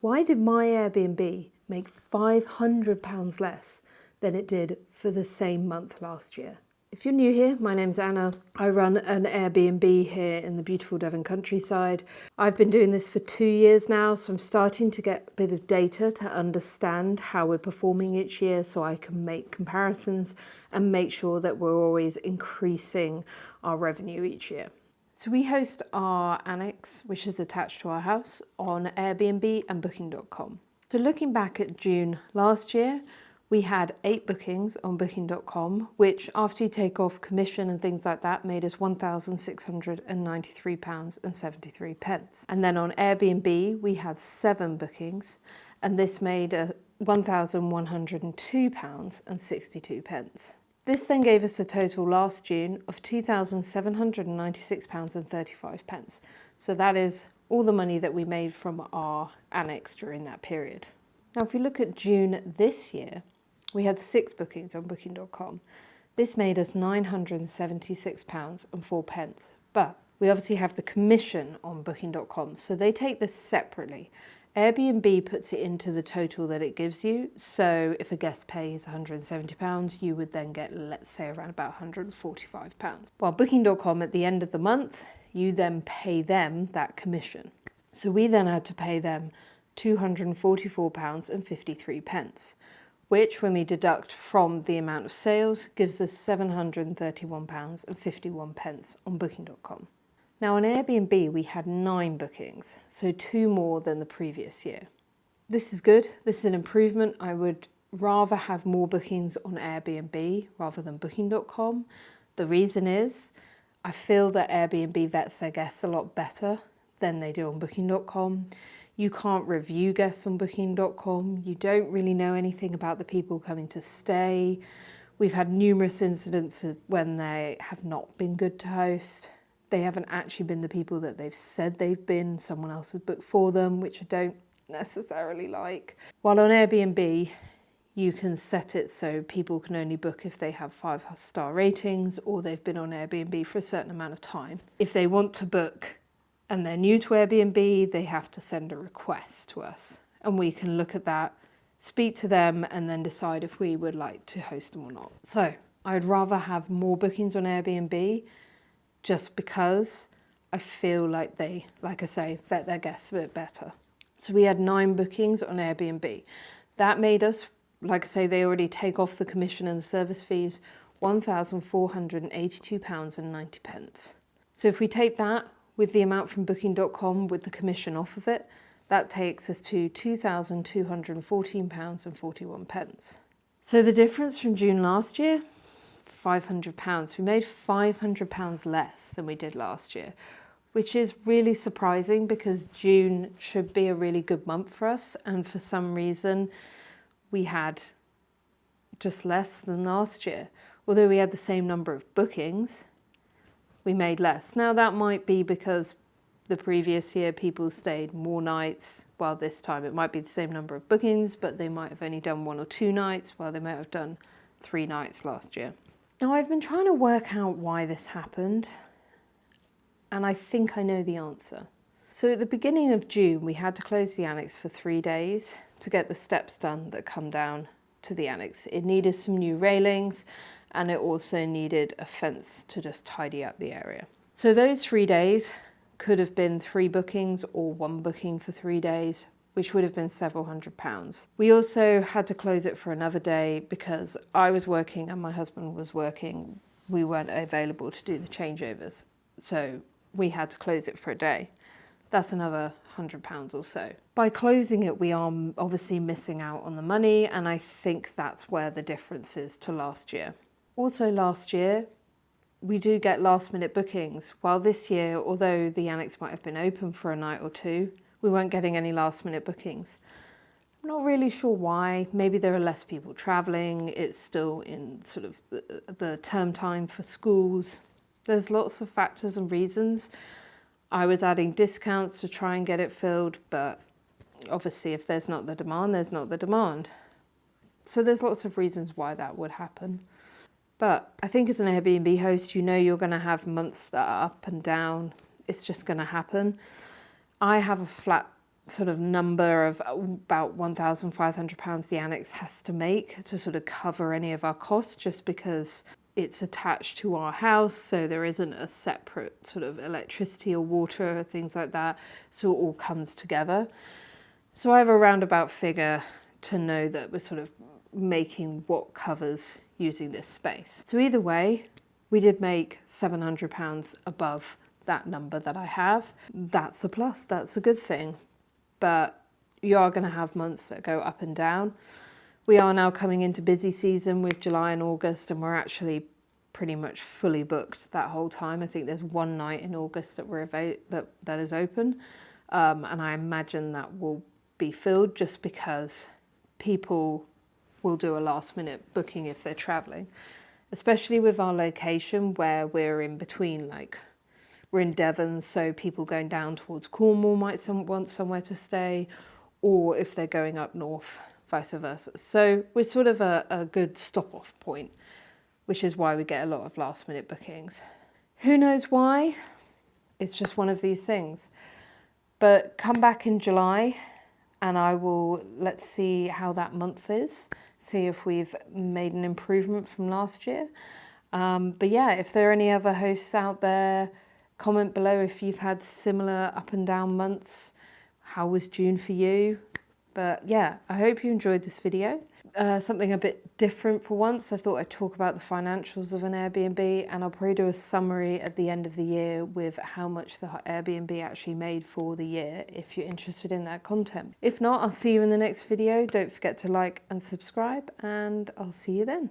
Why did my Airbnb make £500 less than it did for the same month last year? If you're new here, my name's Anna. I run an Airbnb here in the beautiful Devon countryside. I've been doing this for 2 years now, so I'm starting to get a bit of data to understand how we're performing each year so I can make comparisons and make sure that we're always increasing our revenue each year. So we host our annex, which is attached to our house, on Airbnb and booking.com. So looking back at June last year, we had 8 bookings on booking.com, which after you take off commission and things like that, made us £1,693.73. And then on Airbnb, we had 7 bookings, and this made us £1,102.62. This then gave us a total last June of £2,796.35. So that is all the money that we made from our annex during that period. Now, if we look at June this year, we had 6 bookings on booking.com. This made us £976.04. But we obviously have the commission on booking.com, so they take this separately. Airbnb puts it into the total that it gives you. So if a guest pays £170, you would then get, let's say, around about £145. While booking.com at the end of the month, you then pay them that commission. So we then had to pay them £244.53, which when we deduct from the amount of sales gives us £731.51 on booking.com. Now on Airbnb, we had 9 bookings, so 2 more than the previous year. This is good, this is an improvement. I would rather have more bookings on Airbnb rather than booking.com. The reason is, I feel that Airbnb vets their guests a lot better than they do on booking.com. You can't review guests on booking.com. You don't really know anything about the people coming to stay. We've had numerous incidents when they have not been good to host. They haven't actually been the people that they've said they've been. Someone else has booked for them, which I don't necessarily like. While on Airbnb, you can set it so people can only book if they have 5-star ratings or they've been on Airbnb for a certain amount of time. If they want to book and they're new to Airbnb, they have to send a request to us. And we can look at that, speak to them, and then decide if we would like to host them or not. So I'd rather have more bookings on Airbnb just because I feel like they, like I say, vet their guests a bit better. So we had 9 bookings on Airbnb. That made us, like I say, they already take off the commission and the service fees, £1,482.90. So if we take that with the amount from booking.com with the commission off of it, that takes us to £2,214.41. So the difference from June last year, £500. We made £500 less than we did last year, which is really surprising because June should be a really good month for us, and for some reason we had just less than last year. Although we had the same number of bookings, we made less. Now that might be because the previous year people stayed more nights, while this time it might be the same number of bookings, but they might have only done 1 or 2 nights, while they might have done 3 nights last year. Now I've been trying to work out why this happened, and I think I know the answer. So at the beginning of June, we had to close the annex for 3 days to get the steps done that come down to the annex. It needed some new railings, and it also needed a fence to just tidy up the area. So those 3 days could have been 3 bookings or 1 booking for 3 days, which would have been several £100s. We also had to close it for another day because I was working and my husband was working. We weren't available to do the changeovers, so we had to close it for a day. That's another £100 or so. By closing it, we are obviously missing out on the money, and I think that's where the difference is to last year. Also last year, we do get last minute bookings, while this year, although the annex might have been open for a night or 2, we weren't getting any last minute bookings. I'm not really sure why. Maybe there are less people traveling. It's still in sort of the term time for schools. There's lots of factors and reasons. I was adding discounts to try and get it filled, but obviously if there's not the demand, there's not the demand. So there's lots of reasons why that would happen. But I think as an Airbnb host, you know you're going to have months that are up and down. It's just going to happen. I have a flat sort of number of about £1,500 the annex has to make to sort of cover any of our costs, just because it's attached to our house, so there isn't a separate sort of electricity or water, things like that, so it all comes together. So I have a roundabout figure to know that we're sort of making what covers using this space. So either way, we did make £700 above that number that I have. That's a plus, that's a good thing. But you are going to have months that go up and down. We are now coming into busy season with July and August, and we're actually pretty much fully booked that whole time. I think there's one night in August that that is open, and I imagine that will be filled just because people will do a last minute booking if they're traveling, especially with our location where we're in between, like we're in Devon, so people going down towards Cornwall might want somewhere to stay, or if they're going up north, vice versa. So we're sort of a good stop-off point, which is why we get a lot of last-minute bookings. Who knows why? It's just one of these things. But come back in July and let's see how that month is, see if we've made an improvement from last year. But yeah, if there are any other hosts out there, comment below if you've had similar up and down months. How was June for you? But yeah, I hope you enjoyed this video. Something a bit different for once. I thought I'd talk about the financials of an Airbnb, and I'll probably do a summary at the end of the year with how much the Airbnb actually made for the year, if you're interested in that content. If not, I'll see you in the next video. Don't forget to like and subscribe, and I'll see you then.